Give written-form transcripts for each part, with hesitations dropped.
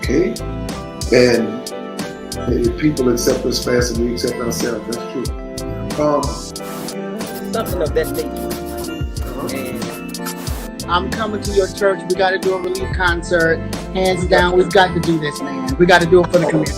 Okay? And if people accept us faster than we accept ourselves, that's true. Something of that nature. And I'm coming to your church. We got to do a relief concert. Hands down, we've got to do this, man. We got to do it for the community.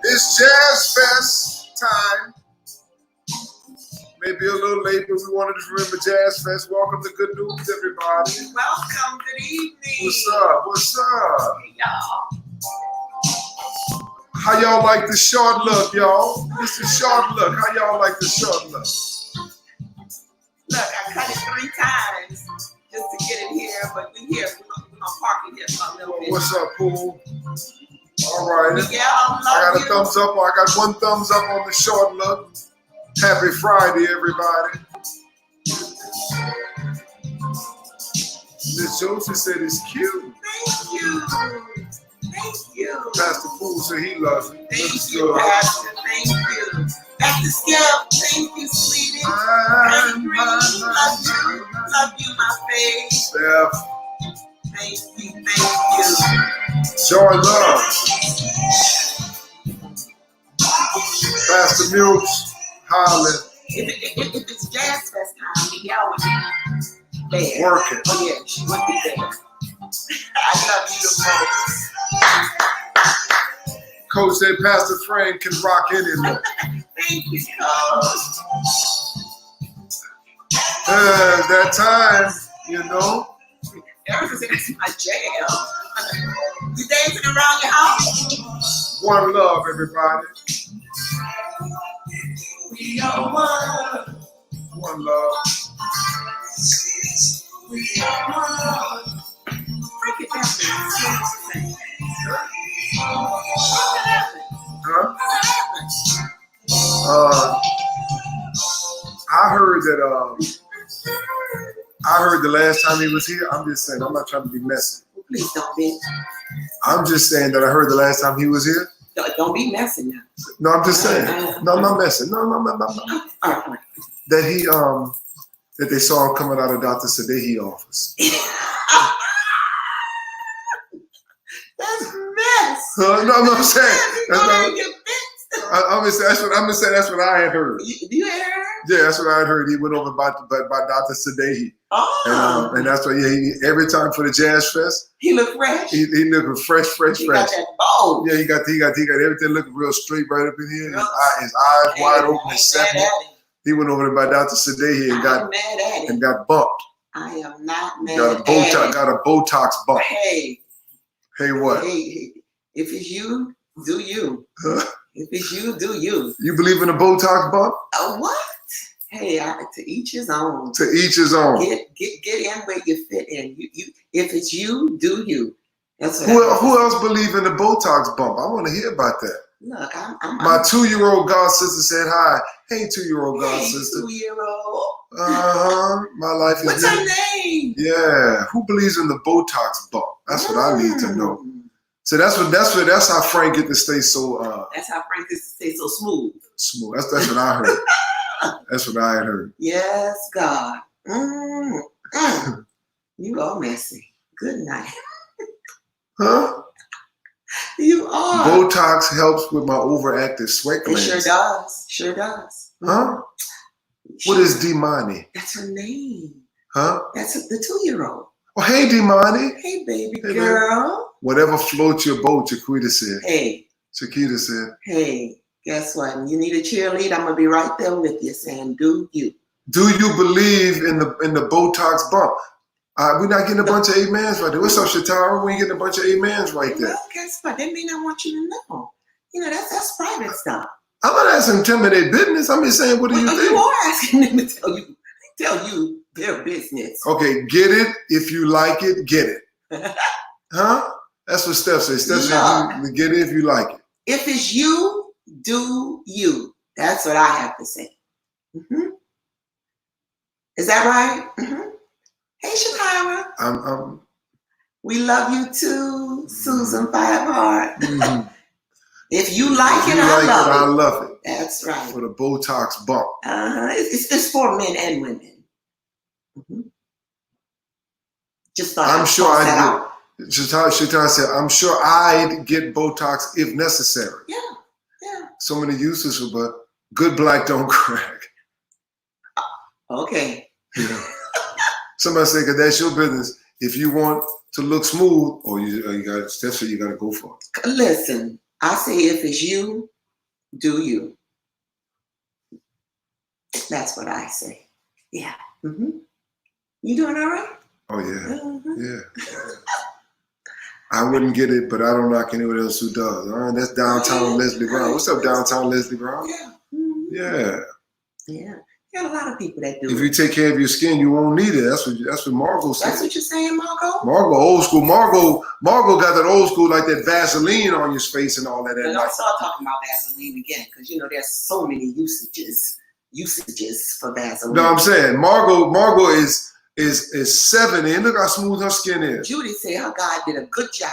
It's Jazz Fest time. Maybe a little late, but we wanted to remember Jazz Fest. Welcome to Good News, everybody. Welcome. Good evening. What's up? What's up? Hey, y'all. How y'all like the short look, y'all? This is short look. How y'all like the short look? Look, I cut it 3 times just to get it here, but we here. We're gonna park it here for a little bit. What's up, Pool? All right. Yeah, I got a thumbs up. I got 1 thumbs up on the short look. Happy Friday, everybody. Miss Josie said it's cute. Thank you. Thank you. Pastor Pool said he loves it. Thank Looks you, good. Pastor. Thank you. Dr. Skip, thank you, sweetie. Love you, my face. Steph. Thank you. Joy Love. Pastor Mills. Holland. If it's Jazz Fest time, y'all would be there. Working. Oh yeah, she would be there. I love you the most. Coach said Pastor Frank can rock any look. Thank you, Coach. That time, you know. Erica said it's my jam. You dancing around your house? One love, everybody. We are one. One love. We are one. Break it down. Huh? I heard that. I heard the last time he was here. I'm just saying. I'm not trying to be messy. Please don't be. I'm just saying that I heard the last time he was here. Don't be messing now. No, I'm just saying. No, I'm not messing. No. All right. That he that they saw him coming out of Dr. Sadehi office. That's mess. No, I'm saying. I'm gonna say that's what I had heard. You heard? Yeah, that's what I had heard. He went over by Dr. Sadehi. Oh. And that's why every time for the Jazz Fest. He looked fresh. He looking fresh. He got that bowl. Yeah, he got everything looking real straight right up in here. His eyes wide open. His septum. He went over there by Dr. Sadehi and got bumped. I am not mad at it. Got a Botox bump. Hey what? Hey, if it's you, do you. If it's you, do you. You believe in a Botox bump? What? Hey, to each his own. To each his own. Get in where you fit in. You if it's you, do you. That's what who else believe in the Botox bump? I want to hear about that. Look, My 2-year-old god sister said hi. Hey, 2-year-old god sister. 2-year-old. My life is. What's her name? Yeah. Who believes in the Botox bump? That's what I need to know. So that's how Frank get to stay so. That's how Frank gets to stay so smooth. Smooth. That's what I heard. That's what I had heard. Yes, God. You are messy. Good night. Huh? You are. Botox helps with my overactive sweat It glands. sure does. Huh? What is Demani? That's her name. Huh? That's the 2-year-old. Oh, hey, Demani. Hey, baby Hey, girl. Whatever floats your boat, Chiquita said. Hey. Chiquita said. Hey, guess what? You need a cheerleader, I'm going to be right there with you saying, do you. Do you believe in the Botox bump? We're not getting a bunch of amens right there. What's up, Shatara? We ain't getting a bunch of amens right there. Well, guess what? That mean I want you to know. You know, that's private stuff. I'm not asking them to their business. I'm just saying, what do you think? You are asking them to tell you their business. Okay, get it. If you like it, get it. Huh? That's what Steph says. Steph says, get it if you like it. If it's you, do you. That's what I have to say. Mm-hmm. Is that right? Mm-hmm. Hey, Shakira. We love you too, Susan Fiveheart. Mm-hmm. If you like it, I love it. That's right. For the Botox bump. It's for men and women. Mm-hmm. Just thought I'm sure I do. Shatara said, I'm sure I'd get Botox if necessary. Yeah, yeah. So many uses, but good black don't crack. Okay. Yeah. Somebody say, because that's your business. If you want to look smooth, or you got Steph said you got to go for it. Listen, I say if it's you, do you. That's what I say. Yeah. Mm-hmm. You doing all right? Oh yeah. Mm-hmm. Yeah. I wouldn't get it, but I don't knock anyone else who does. That's downtown Leslie Brown. What's up, downtown Leslie Brown? Yeah. Mm-hmm. Yeah. Yeah. You got a lot of people that do If you take care of your skin, you won't need it. That's what Margo said. That's what you're saying, Margo? Margo, old school. Margo got that old school, like that Vaseline on your face and all that. And I'll start talking about Vaseline again, because there's so many usages for Vaseline. No, I'm saying Margo is 70, and look how smooth her skin is. Judy said her God did a good job.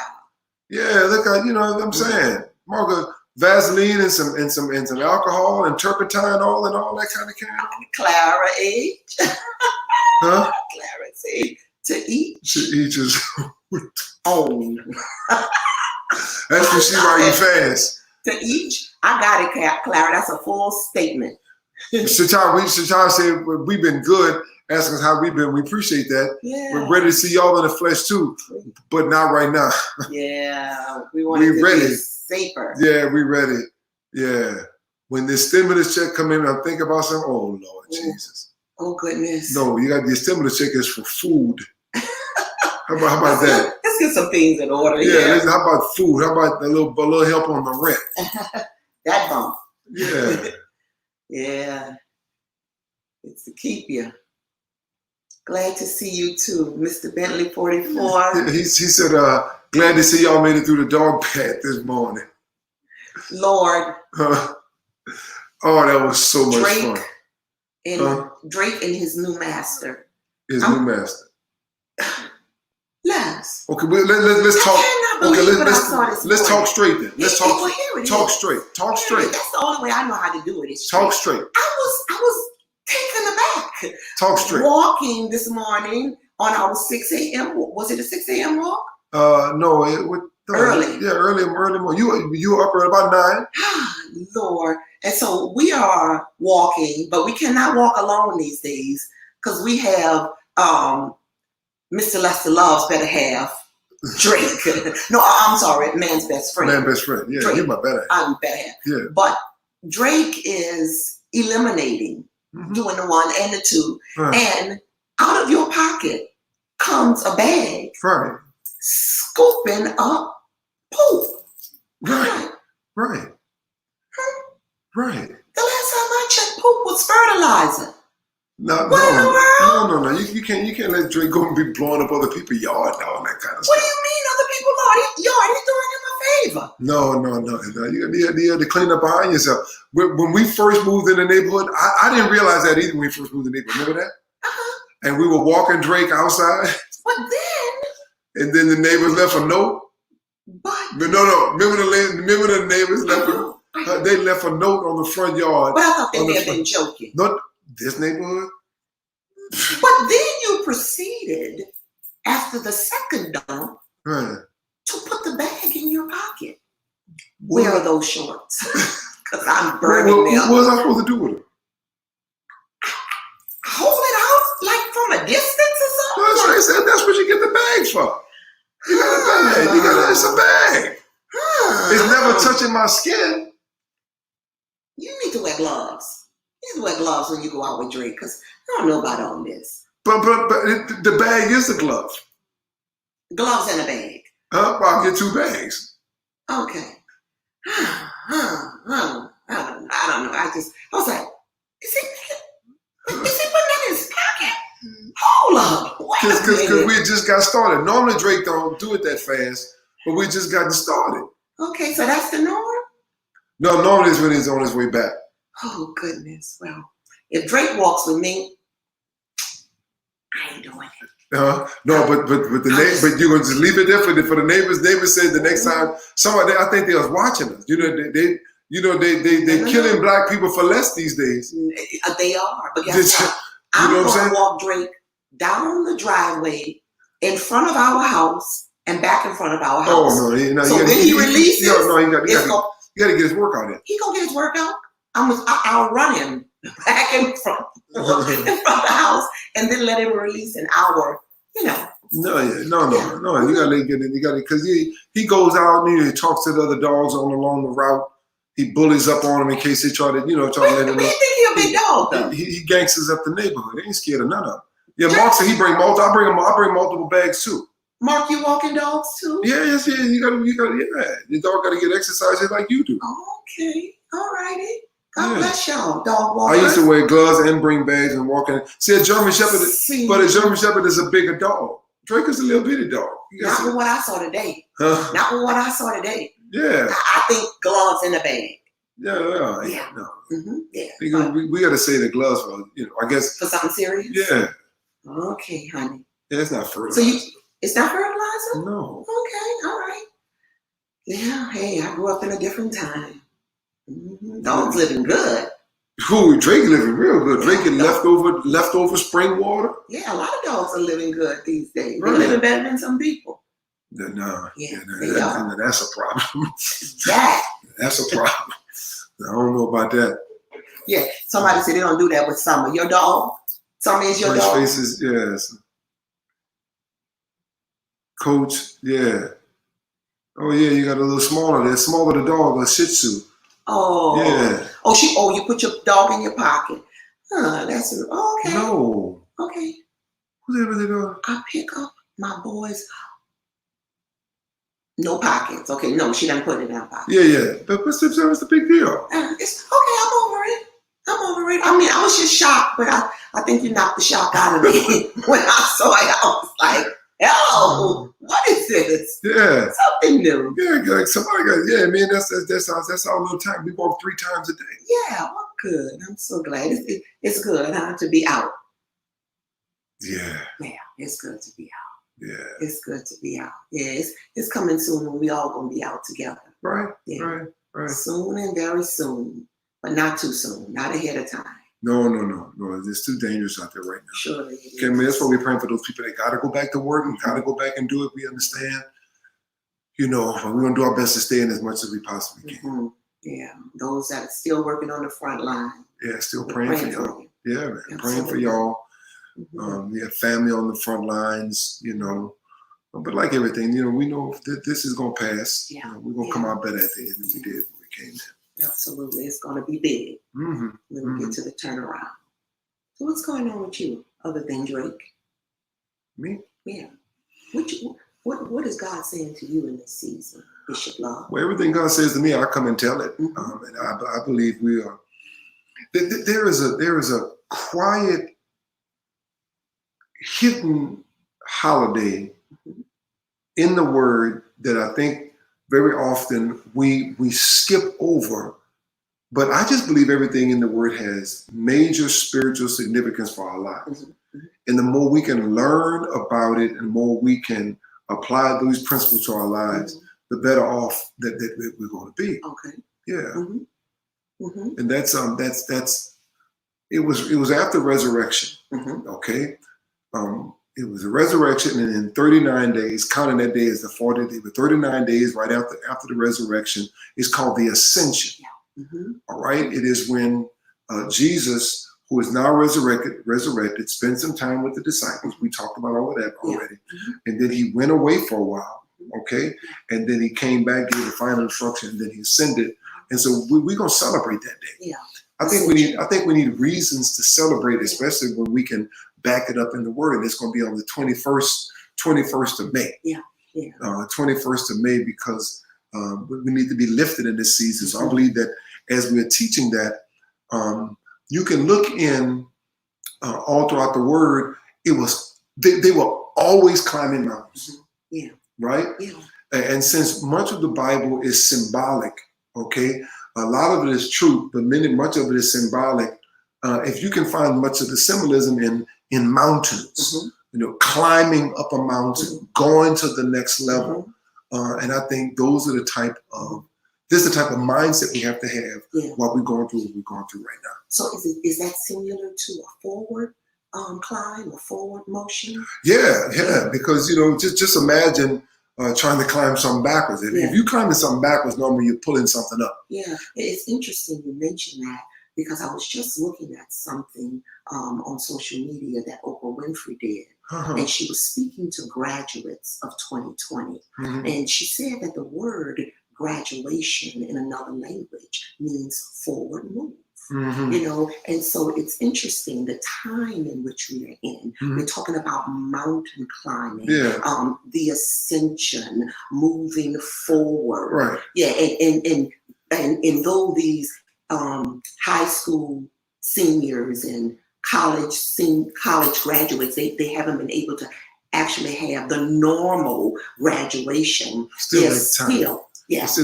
Yeah, look how what I'm saying. Margo, Vaseline and some alcohol and turpentine all that kind of Clara age. Huh? Clara said to each. To each his own. That's what she writing fast. To each. I got it, Clara. That's a full statement. Shatara said we've been good. Asking us how we've been. We appreciate that. Yeah. We're ready to see y'all in the flesh too, but not right now. Yeah. We want to be safer. Yeah, we ready. Yeah. When the stimulus check come in, I'm thinking about something. Oh Lord Jesus. Oh goodness. No, you got the stimulus check is for food. How about that? Let's get some things in order. Yeah. How about food? How about a little help on the rent? That bump. Yeah. Yeah. It's to keep you. Glad to see you too, Mr. Bentley 44. He said, glad to see y'all made it through the dog path this morning. Lord. Oh, that was so much fun. Drake and his new master. New master. Les. Okay, let's talk. Okay, let's talk straight then. Let's talk straight. Talk straight. That's the only way I know how to do it. Is talk straight. I was taken aback. Talk straight. Walking this morning on our 6 a.m. Was it a 6 a.m. walk? No, early. Yeah, early morning. You were up at about 9. Lord. And so we are walking, but we cannot walk alone these days because we have Mr. Lester Love's better half, Drake. No, I'm sorry, man's best friend. Man's best friend. Yeah, Drake. You're my better half. I'm better half. Yeah. But Drake is eliminating, doing the 1 and the 2, and out of your pocket comes a bag, right, scooping up poop. Right. The last time I checked, poop was fertilizer. No. You can't let Drake go and be blowing up other people's yard and all that kind of stuff. What do you mean other people's yard? He's doing him a favor. No. You have to clean up behind yourself. When we first moved in the neighborhood, I didn't realize that either when we first moved in the neighborhood. Remember that? And we were walking Drake outside. But then? And then the neighbors left a note. But no. Remember the neighbors left they left a note on the front yard. But I thought they may have been joking. Not this neighborhood. But then you proceeded after the second dump to put the bag in your pocket. Where are those shorts? Because I'm burning them. What was I supposed to do with them? bag for? You got a bag. It's a bag. It's never touching my skin. You need to wear gloves. You need to wear gloves when you go out with Drake, because I don't know about all this. But the bag is the glove. Gloves and a bag. I'll get 2 bags. Okay. I don't know. I was like, is he putting that in his pocket? Hold up. Because we just got started. Normally Drake don't do it that fast, but we just gotten started. Okay, so that's the norm? No, normally it's when he's on his way back. Oh, goodness. Well, if Drake walks with me, I ain't doing it. No, but but you're gonna just leave it there for the neighbors. Neighbors said the next time somebody, I think they was watching us. They killing black people for less these days. They are, but guess what? I'm gonna walk Drake down the driveway in front of our house and back in front of our house. Oh no! So when he releases, you got to get his workout in. He gonna get his workout. I'll run him back in front of the house, and then let him release an hour. No. You gotta get it. You gotta, because he goes out and he talks to the other dogs along the route. He bullies up on them in case they try to let him know. You think he a big dog though? He gangsters up the neighborhood. He ain't scared of none of them. Yeah, Mark said he bring multiple. I bring multiple bags too. Mark, you walking dogs too? Yeah. You gotta. Yeah, your dog gotta get exercise just like you do. Okay, all righty. God bless y'all, dog walkers. I used to wear gloves and bring bags and walk in. See, a German Shepherd, but a German Shepherd is a bigger dog. Drake is a little bitty dog. Not with what I saw today. Not with what I saw today. Yeah. I think gloves in the bag. Yeah. No. Mm-hmm. Yeah. We got to say the gloves for, I guess. For something serious? Yeah. Okay, honey. Yeah, it's not fertilizer. So it's not fertilizer? No. Okay, all right. Yeah, hey, I grew up in a different time. Mm-hmm. Dogs living good. Who? Drake living real good. Drake getting leftover spring water. Yeah, a lot of dogs are living good these days. Right. They're living better than some people. No. Yeah, that's a problem. That's a problem. I don't know about that. Yeah, somebody said they don't do that with Summer. Your dog? Summer is your dog? Faces, yes. Coach, yeah. Oh yeah, you got a little smaller. They're smaller the dog, a Shih Tzu. Oh. Yeah. Oh, you put your dog in your pocket. That's okay. No. Okay. Whatever they do. I pick up my boys. No pockets. Okay, no, she done put it in her pocket. Yeah. But what's the big deal? It's okay. I'm over it. I mean, I was just shocked, but I think you knocked the shock out of me when I saw it. I was like, hello, what is this? Yeah. Something new. Yeah, like somebody got, man, that's our little time. We walk 3 times a day. Yeah, well, good. I'm so glad. It's good, to be out. Yeah. Yeah, it's good to be out. Yeah. It's good to be out. Yeah, it's coming soon when we all gonna be out together. Right. Yeah. Right. Soon and very soon, but not too soon, not ahead of time. No. It's too dangerous out there right now. Surely. Okay, man, that's why we're praying for those people that gotta go back to work and gotta go back and do it. We understand. But we're gonna do our best to stay in as much as we possibly can. Mm-hmm. Yeah, those that are still working on the front line. Yeah, still praying for y'all. Yeah, man, Absolutely. praying for y'all. Mm-hmm. We have family on the front lines, But like everything, we know that this is gonna pass. Yeah. We're gonna come out better at the end than we did when we came in. Absolutely, it's gonna be big when we get to the turnaround. So what's going on with you, other than Drake? Me? Yeah. What is God saying to you in this season, Bishop Love? Well, everything God says to me, I come and tell it, and I believe we are. There is a quiet, hidden holiday in the Word that I think very often we skip over, but I just believe everything in the Word has major spiritual significance for our lives. Mm-hmm. And the more we can learn about it and the more we can apply those principles to our lives, the better off that we're going to be. Okay. Yeah. Mm-hmm. Mm-hmm. And that's it was after resurrection. Mm-hmm. Okay. It was a resurrection, and in 39 days, counting that day as the 40th day, but 39 days right after the resurrection is called the ascension. Yeah. Mm-hmm. All right. It is when Jesus, who is now resurrected, spent some time with the disciples. We talked about all of that already. And then he went away for a while, okay? And then he came back, gave the final instruction, and then he ascended. And so we're going to celebrate that day. Yeah. I think we need reasons to celebrate, especially when we can back it up in the word. And it's going to be on the 21st of May. Yeah. Yeah. 21st of May, because we need to be lifted in this season. So I believe that as we're teaching that, you can look in all throughout the word. It was they were always climbing mountains, right? Yeah. And since much of the Bible is symbolic, okay, a lot of it is true, but much of it is symbolic. If you can find much of the symbolism in mountains, climbing up a mountain, going to the next level, and I think those are the type of mindset we have to have while we're going through what we're going through right now. So is that similar to a forward climb, a forward motion? Yeah, because just imagine trying to climb something backwards. If you're climbing something backwards, normally you're pulling something up. Yeah, it's interesting you mentioned that, because I was just looking at something on social media that Oprah Winfrey did. And she was speaking to graduates of 2020. And she said that the word graduation in another language means forward move. And so it's interesting the time in which we are in. We're talking about mountain climbing, the ascension, moving forward. Right. Yeah, and though these high school seniors and college graduates, they haven't been able to actually have the normal graduation. It's still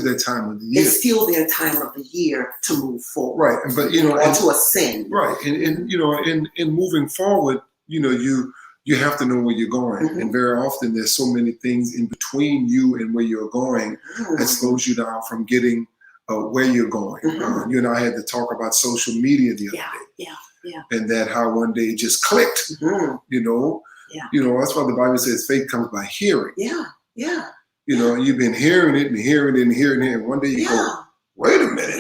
their time of the year. It's still their time of the year to move forward. Right. But or to ascend. Right. And in moving forward, you have to know where you're going. And very often there's so many things in between you and where you're going that slows you down from getting where you're going. You and I had to talk about social media the other day. Yeah. And that how one day it just clicked. That's why the Bible says faith comes by hearing. Yeah. You've been hearing it and hearing it and hearing it. And one day you go, wait a minute.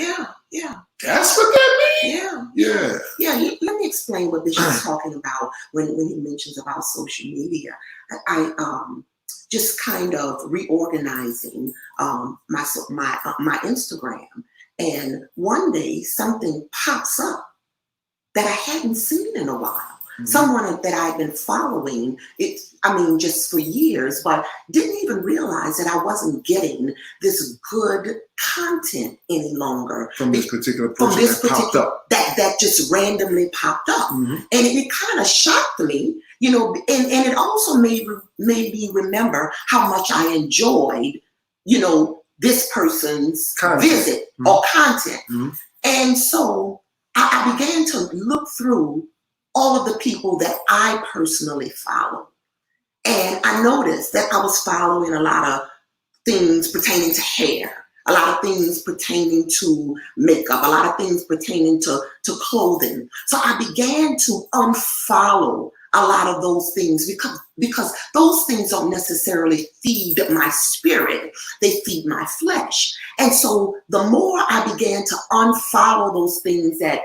Yeah. That's what that means? Yeah. Let me explain what Bishop is talking about when he mentions about social media. I just kind of reorganizing my Instagram. And one day something pops up that I hadn't seen in a while. Someone that I've been following, just for years, but didn't even realize that I wasn't getting this good content any longer. From this particular person popped up. That just randomly popped up. And it kind of shocked me, and it also made me remember how much I enjoyed, this person's visit or content. And so I began to look through all of the people that I personally follow. And I noticed that I was following a lot of things pertaining to hair, a lot of things pertaining to makeup, a lot of things pertaining to clothing. So I began to unfollow a lot of those things because those things don't necessarily feed my spirit. They feed my flesh. And so the more I began to unfollow those things that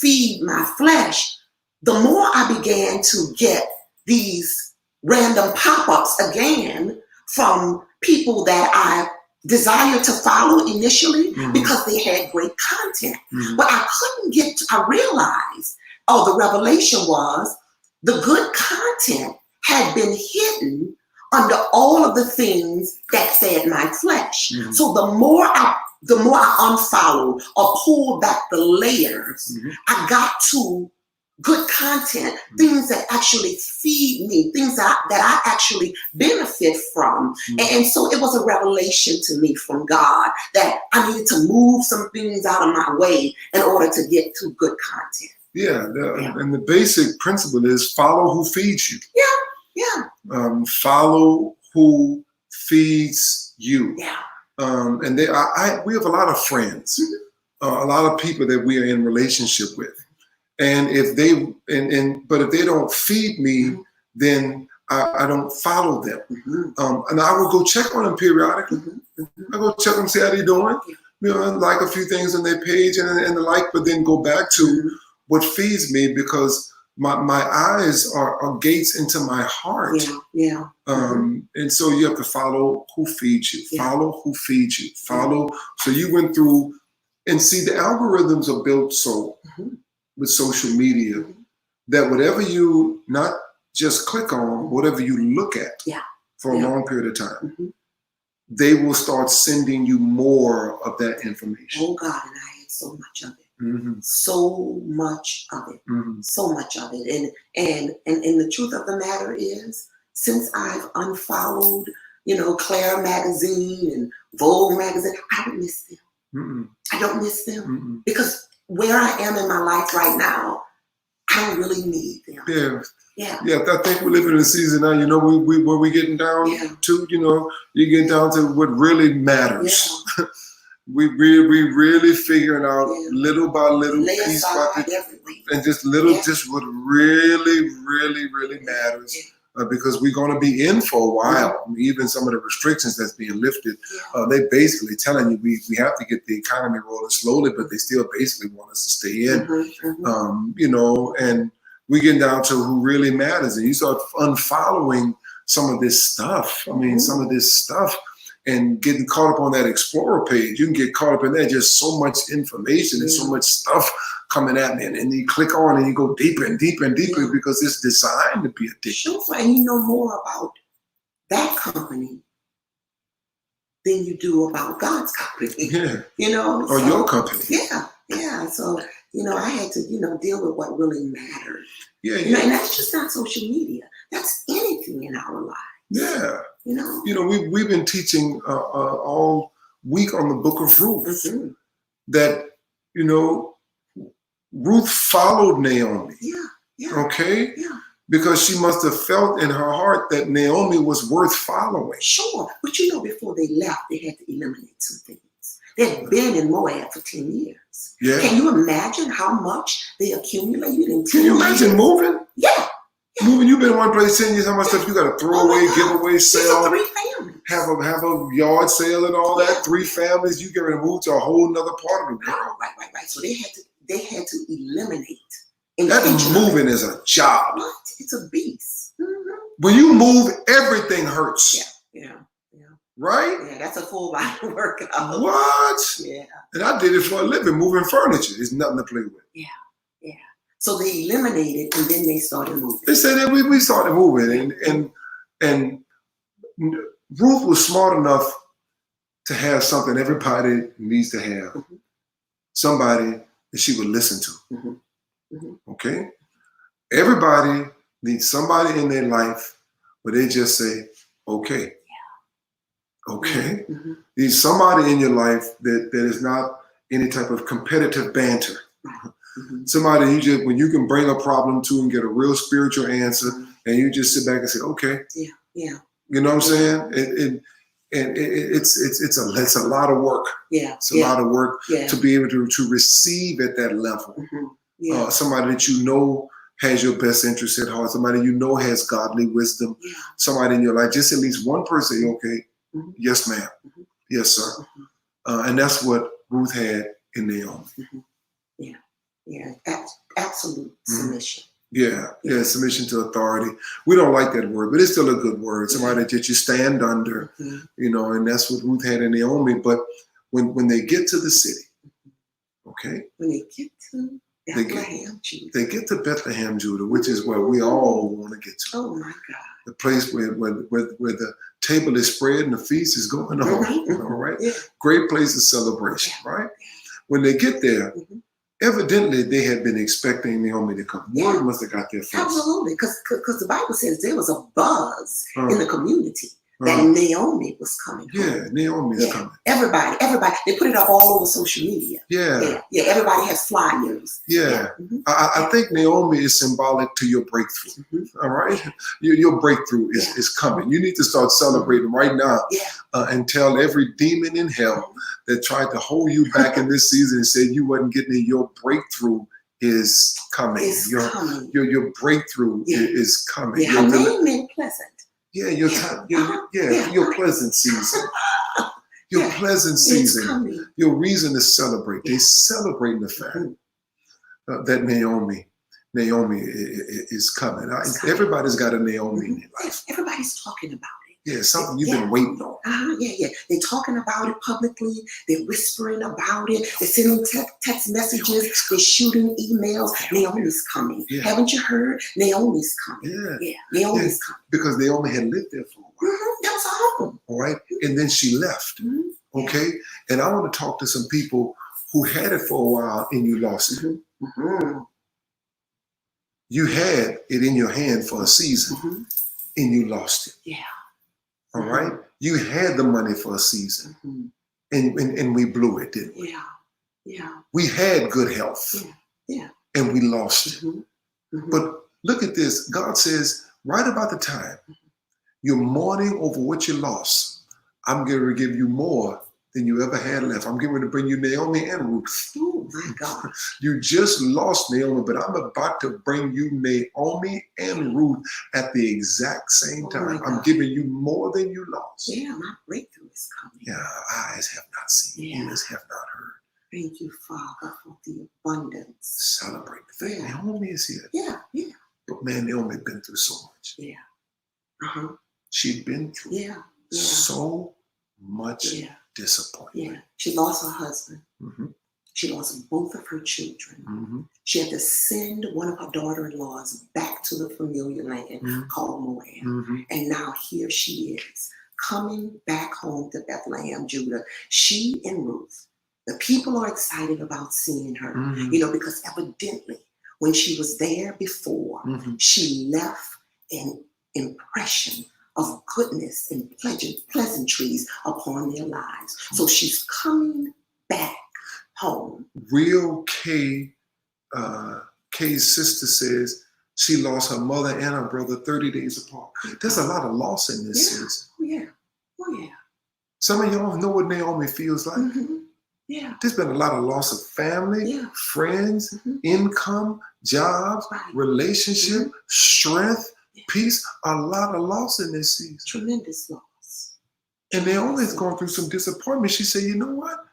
feed my flesh, the more I began to get these random pop-ups again from people that I desired to follow initially because they had great content. But I realized, the revelation was the good content had been hidden under all of the things that fed my flesh. So the more I unfollowed or pulled back the layers, I got to good content, things that actually feed me, things that I actually benefit from. And so it was a revelation to me from God that I needed to move some things out of my way in order to get to good content. And the basic principle is follow who feeds you. Follow who feeds you. And we have a lot of friends, a lot of people that we are in relationship with. And if they don't feed me, then I don't follow them. And I will go check on them periodically. I go check them, see how they're doing. Like a few things on their page and the like, but then go back to what feeds me, because my eyes are gates into my heart. And so you have to follow who feeds you, follow who feeds you, follow. So you went through, and see, the algorithms are built so with social media that whatever you not just click on, whatever you look at for a long period of time, they will start sending you more of that information. Oh God, and I had so much of it. So much of it. So much of it. And the truth of the matter is, since I've unfollowed, Claire magazine and Vogue magazine, I don't miss them. I don't miss them because where I am in my life right now, I don't really need them. Yeah, I think we're living in a season now, where we're getting down to, you get down to what really matters. We really figuring out little by little, piece by piece, and just what really, really, really matters. Because we're going to be in for a while. Even some of the restrictions that's being lifted, they basically telling you we have to get the economy rolling slowly, but they still basically want us to stay in. And we get down to who really matters, and you start unfollowing some of this stuff. I mean, some of this stuff, and getting caught up on that Explorer page. You can get caught up in there, just so much information and so much stuff coming at me, and you click on and you go deeper and deeper and deeper because it's designed to be addictive. Sure, and you know more about that company than you do about God's company. Or your company. So I had to deal with what really mattered. And that's just not social media. That's anything in our lives. We've been teaching all week on the book of Ruth that Ruth followed Naomi. Okay? Because she must have felt in her heart that Naomi was worth following. Sure. But before they left, they had to eliminate some things. They had been in Moab for 10 years. Can you imagine how much they accumulated in 10 years? Can you imagine moving? Moving, you've been in one place 10 years, how much stuff you got to throw away, give away, sell, have a yard sale and all that. 3 families, you get ready to move to a whole nother part of the world. Right. So they had to eliminate. That moving is a job. What? It's a beast. When you move, everything hurts. Right? Yeah, that's a full body workout. What? Yeah. And I did it for a living, moving furniture. There's nothing to play with. Yeah. So they eliminated, and then they started moving. They said that we started moving, and Ruth was smart enough to have something everybody needs to have. Somebody that she would listen to. Okay? Everybody needs somebody in their life where they just say, okay. Okay? Needs somebody in your life that is not any type of competitive banter. Somebody when you can bring a problem to and get a real spiritual answer, and you just sit back and say, okay. You know what I'm saying? It's a lot of work. It's a lot of work to be able to receive at that level. Somebody that has your best interest at heart. Somebody has godly wisdom. Somebody in your life, just at least one person say, okay, yes, ma'am. Yes, sir. And that's what Ruth had in Naomi. Absolute submission. Submission to authority. We don't like that word, but it's still a good word. Somebody that you stand under, and that's what Ruth had in Naomi. But when they get to the city, okay? When they get to Bethlehem, Judah. They get to Bethlehem, Judah, which is where we all want to get to. Oh my God. The place where the table is spread and the feast is going on. All right? Great place of celebration, right? When they get there, evidently they had been expecting Naomi to come. Word must have got there first. Absolutely, because the Bible says there was a buzz in the community that Naomi was coming home. Naomi is coming. Everybody. They put it up all over social media. Everybody has flyers. I think Naomi is symbolic to your breakthrough. All right? Your breakthrough is coming. You need to start celebrating right now and tell every demon in hell that tried to hold you back in this season and said you wasn't getting it. Your breakthrough is coming. Your breakthrough is coming. Her name meant pleasant. Your time, your pleasant season. Your pleasant season. Your reason to celebrate. They celebrate the fact that Naomi is coming. Everybody's got a Naomi in their life. Everybody's talking about it. Yeah, something you've been waiting on. Yeah. They're talking about it publicly. They're whispering about it. They're sending text messages. They're shooting emails. Naomi's coming. Yeah. Haven't you heard? Naomi's coming. Yeah. Naomi's coming. Because Naomi had lived there for a while. That was her home. All right. And then she left. Okay. And I want to talk to some people who had it for a while and you lost it. You had it in your hand for a season and you lost it. Yeah. All right. You had the money for a season and we blew it, didn't we? Yeah. We had good health. Yeah. And we lost it. But look at this. God says, right about the time you're mourning over what you lost, I'm going to give you more than you ever had left. I'm getting ready to bring you Naomi and Ruth. Oh my God. You just lost Naomi, but I'm about to bring you Naomi and Ruth at the exact same time. I'm giving you more than you lost. Yeah, my breakthrough is coming. Yeah, eyes have not seen, ears have not heard. Thank you, Father, for the abundance. Celebrate the fact Naomi is here. Yeah. But man, Naomi been through so much. Yeah. She'd been through so much disappointment. Yeah. She lost her husband. She lost both of her children. She had to send one of her daughter-in-laws back to the familiar land called Moab. And now here she is, coming back home to Bethlehem, Judah. She and Ruth. The people are excited about seeing her, because evidently when she was there before, she left an impression of goodness and pleasantries upon their lives. So she's coming back home. Real Kay's sister says she lost her mother and her brother 30 days apart. There's a lot of loss in this season. Oh yeah. Some of y'all know what Naomi feels like. Yeah. There's been a lot of loss of family, friends, income, jobs, relationship, strength, peace. A lot of loss in this season. Tremendous loss. And Naomi's going through some disappointment. She said, you know what?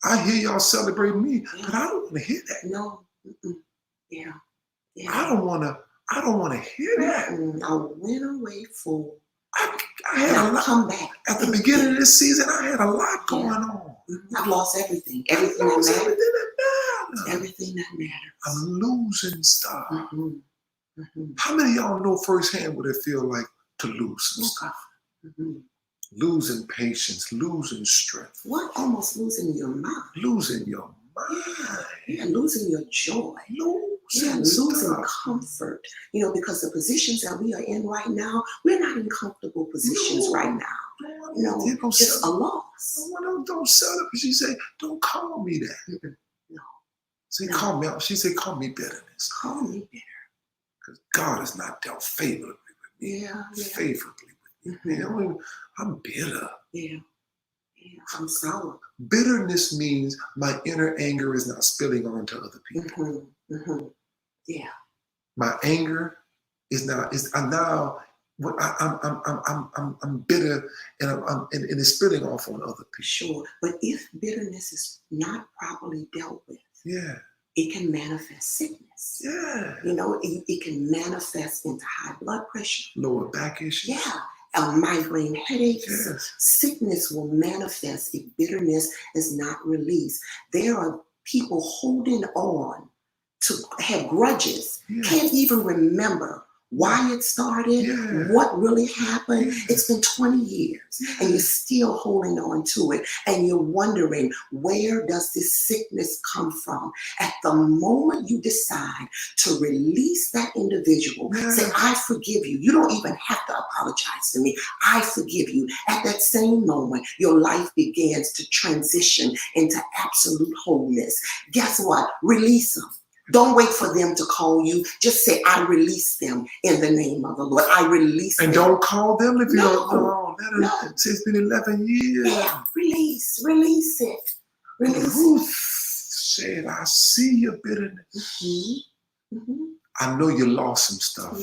I hear y'all celebrating me, but I don't want to hear that. No. Yeah. I don't want to hear that. I went away full. I had a lot. Come back. At the beginning of this season, I had a lot going on. I've lost everything. Everything that matters. Everything that matters. I'm losing stuff. How many of y'all know firsthand what it feels like to lose some stuff? Losing patience, losing strength. What? Almost losing your mind. Losing your mind. Yeah, losing your joy. Losing comfort. Because the positions that we are in right now, we're not in comfortable positions right now. Just a loss. Don't settle. She said, don't call me that. No. Say, call me out. She said, call me bitterness. Call me bitter. Because God has not dealt favorably with me. Favorably with me. I'm bitter. Yeah. I'm sour. Bitterness means my inner anger is not spilling onto other people. Yeah. My anger is now I'm bitter and it's spilling off on other people. Sure, but if bitterness is not properly dealt with, it can manifest sickness. It can manifest into high blood pressure, lower back issues. Migraine headaches. Sickness will manifest if bitterness is not released. There are people holding on to have grudges, can't even remember why it started, what really happened. It's been 20 years and you're still holding on to it and you're wondering, where does this sickness come from? At the moment you decide to release that individual, say, I forgive you. You don't even have to apologize to me. I forgive you. At that same moment, your life begins to transition into absolute wholeness. Guess what? Release them. Don't wait for them to call you. Just say, I release them in the name of the Lord. I release them. And don't call them if you don't know. Say it's been 11 years. Yeah, release it. Ruth said, I see your bitterness. I know you lost some stuff.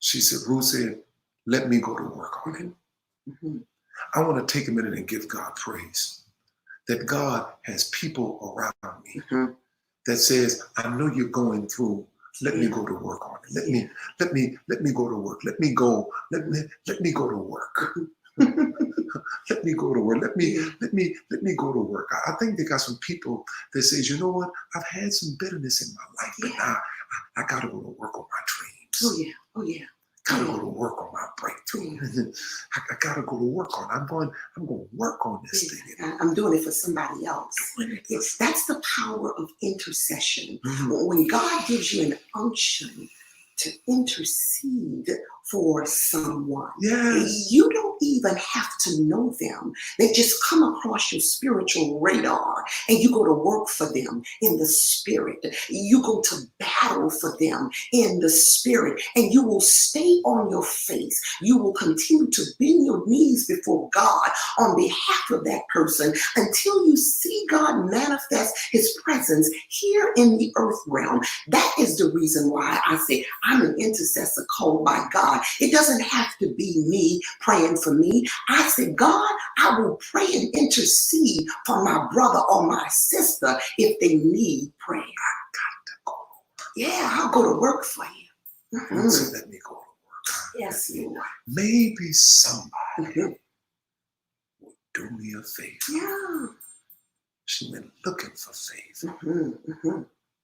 She said, Ruth said, let me go to work on it. I want to take a minute and give God praise that God has people around me that says, I know you're going through. Let me go to work on it. Let me go to work. Let me go to work. Let me go to work. Let me go to work. I think they got some people that says, you know what? I've had some bitterness in my life, but now I got to go to work on my dreams. Oh yeah. Oh yeah. Got to go to work on my breakthrough. I got to go to work on. I'm going to work on this thing. I'm doing it for somebody else. Yes, that's the power of intercession. When God gives you an unction to intercede for someone, you don't even have to know them. They just come across your spiritual radar, and you go to work for them in the spirit. You go to battle for them in the spirit, and you will stay on your face. You will continue to bend your knees before God on behalf of that person until you see God manifest his presence here in the earth realm. That is the reason why I say I'm an intercessor called by God. It doesn't have to be me praying for me. I say, God, I will pray and intercede for my brother or my sister if they need prayer. I got to go to work. Yeah, I'll go to work for you. So let me go to work. Yes, Lord. Maybe somebody will do me a favor. Yeah. She went looking for favor.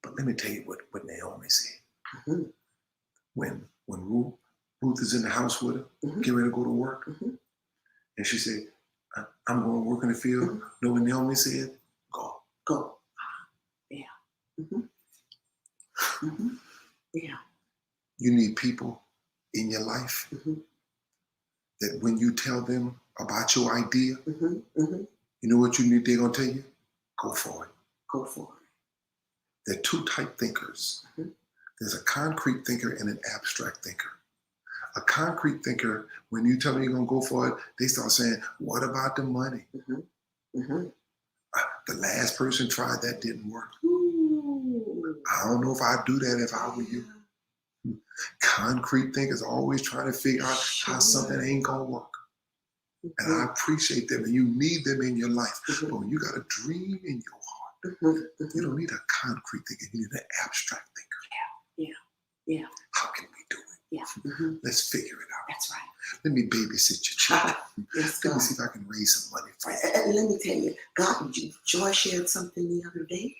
But let me tell you what NAOMI said. When Ruth is in the house with her, getting ready to go to work, and she said, I'm going to work in the field. Know what NAOMI said? Go. Go. Yeah. Yeah. You need people in your life that when you tell them about your idea, you know what you need? They're going to tell you? Go for it. Go for it. There are two type thinkers. There's a concrete thinker and an abstract thinker. A concrete thinker, when you tell them you're going to go for it, they start saying, what about the money? The last person tried that, didn't work. I don't know if I'd do that if I were you. Concrete thinkers always trying to figure out how something ain't going to work. And I appreciate them, and you need them in your life. But when you got a dream in your heart, you don't need a concrete thinker, you need an abstract thinker. Yeah. How can we do it? Yeah. Let's figure it out. That's right. Let me babysit your child. Yes, Let me see if I can raise some money for you. And let me tell you, God, Joy shared something the other day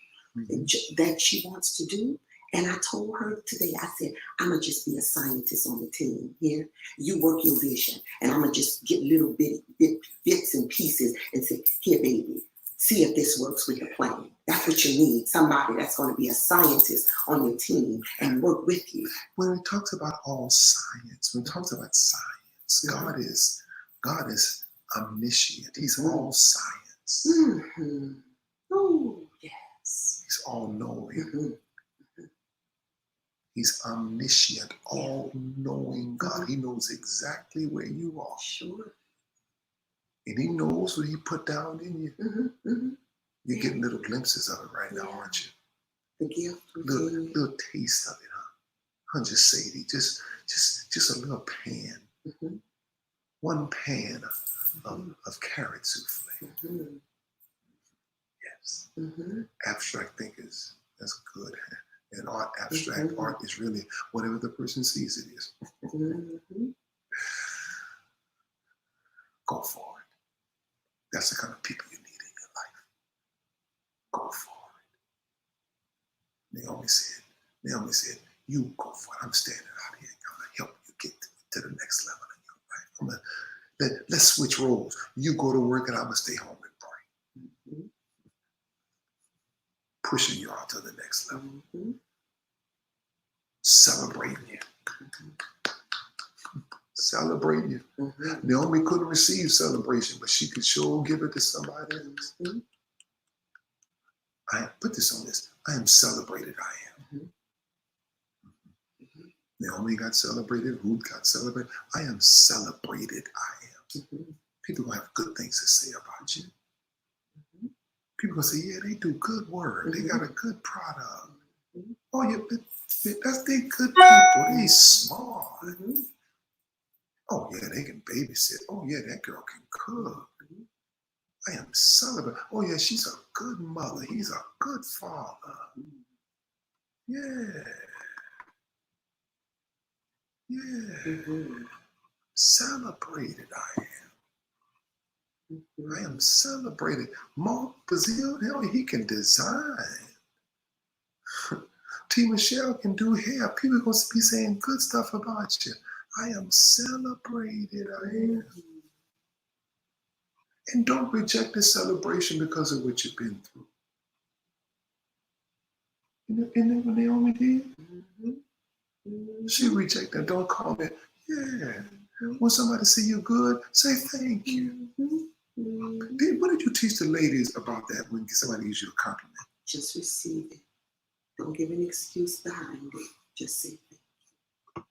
that she wants to do. And I told her today, I said, I'm going to just be a scientist on the team here. You work your vision. And I'm going to just get little bits and pieces and say, here, baby, see if this works with the plan. That's what you need. Somebody that's going to be a scientist on your team and work with you. When it talks about all science, when it talks about science, God is omniscient. He's all science. Oh, yes. He's all knowing. He's omniscient, all knowing God. He knows exactly where you are. Sure. And he knows what he put down in you. You're getting little glimpses of it right now, aren't you? The gift. Little taste of it, huh? Just Sadie, just a little pan. One pan of carrot souffle. Yes. Abstract thinkers, that's good. And art, abstract art is really whatever the person sees it is. Go for it. That's the kind of people you need in your life. Go for it. Naomi said, you go for it. I'm standing out here. I'm going to help you get to the next level in your life. Let's switch roles. You go to work and I'm going to stay home and pray. Pushing you out to the next level. Celebrating you. Celebrating you. Naomi couldn't receive celebration, but she could sure give it to somebody else. I put this on this. I am celebrated, I am. Naomi got celebrated, Ruth got celebrated. I am celebrated, I am. People gonna have good things to say about you. People gonna say, yeah, they do good work. They got a good product. Oh, yeah, they good people. They smart. Oh, yeah, they can babysit. Oh, yeah, that girl can cook. I am celebrated. Oh, yeah, she's a good mother. He's a good father. Yeah. Yeah. Mm-hmm. Celebrated I am. I am celebrated. Mark Brazil, he can design. T. Michelle can do hair. People are going to be saying good stuff about you. I am celebrated. I am. And don't reject the celebration because of what you've been through. Isn't that what Naomi did? She rejected. Don't call it. Yeah. When somebody see you good, say thank you. What did you teach the ladies about that when somebody gives you a compliment? Just receive it. Don't give an excuse behind it. Just say thank you.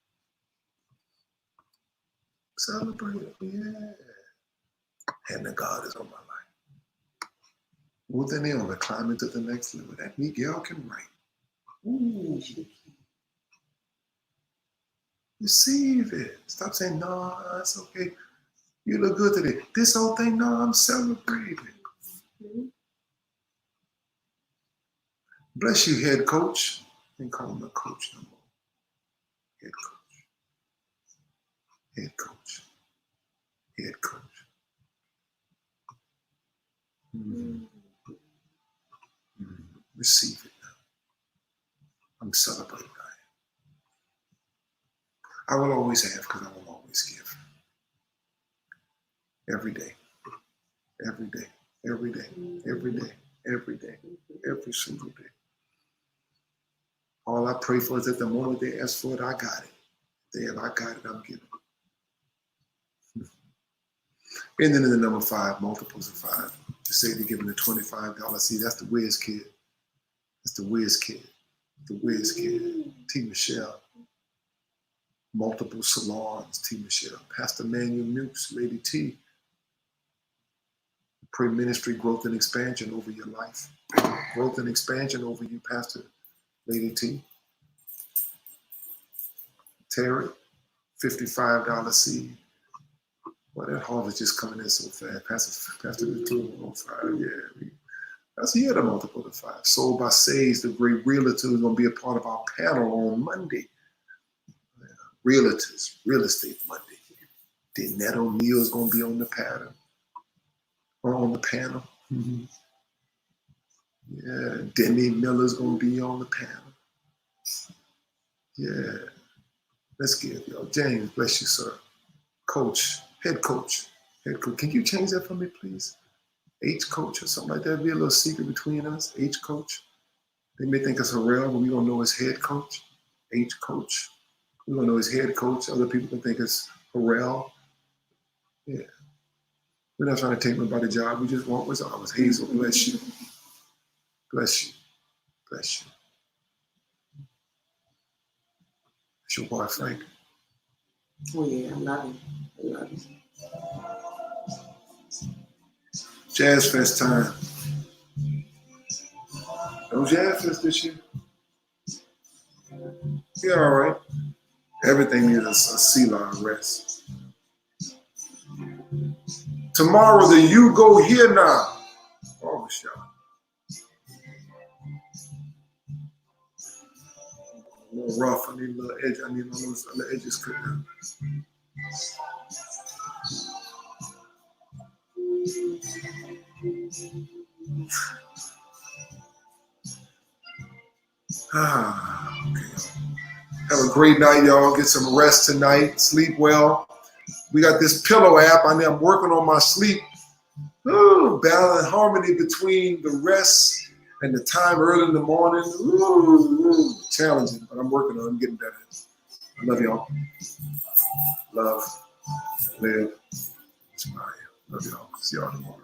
Celebrate it. Yeah. And the God is on my life. Well, then they want to climb into the next level. That Miguel can write. Ooh. Receive it. Stop saying, no, it's okay. You look good today. This whole thing, no, I'm celebrating. Bless you, head coach. I ain't call him a coach no more. Head coach. Head coach. Head coach. Receive it now. I'm celebrating. I will always have because I will always give. Every day. Every day. Every day. Every day. Every day. Every single day. All I pray for is that the moment they ask for it, I got it. If I got it, I'm giving it. And then in the number 5, multiples of 5. To say they're giving a $25. See, that's the whiz kid. That's the whiz kid. The whiz kid. T. Michelle. Multiple salons, T. Michelle. Pastor Manuel Nukes, Lady T. Pray ministry, growth, and expansion over your life. Growth and expansion over you, Pastor Lady T. Terry, $55 seed. Well, that harvest just coming in so fast. Pastor the 205, yeah. That's the other multiple of 5. Sold by Sage, the great realtor, who's going to be a part of our panel on Monday. Realtors, Real Estate Monday. Danette O'Neill is going to be on the panel. Yeah, Demi Miller's going to be on the panel. Yeah. Let's give y'all. James, bless you, sir. Coach, head coach. Head coach. Can you change that for me, please? H coach or something like that. Be a little secret between us. H coach. They may think it's Harrell, but we don't know his head coach. H coach. We don't know his head coach. Other people can think it's Harrell. Yeah. We're not trying to take nobody's job. We just want what's ours. Hazel, bless you. Bless you. Bless you. It's your boy, Frank. Oh, yeah, I love him. I love him. Jazz Fest time. No Jazz Fest this year. Yeah, all right. Everything needs a Selah rest. Tomorrow, the You Go Here Now. Oh, shot. A little rough. I need a little edge. I need a little edges cut down. Okay. Have a great night, y'all. Get some rest tonight. Sleep well. We got this pillow app. I'm working on my sleep. Balance harmony between the rest and the time early in the morning. Challenging, but I'm working on it. I'm getting better. I love y'all. Love. Live. Smile. Love y'all. See y'all tomorrow.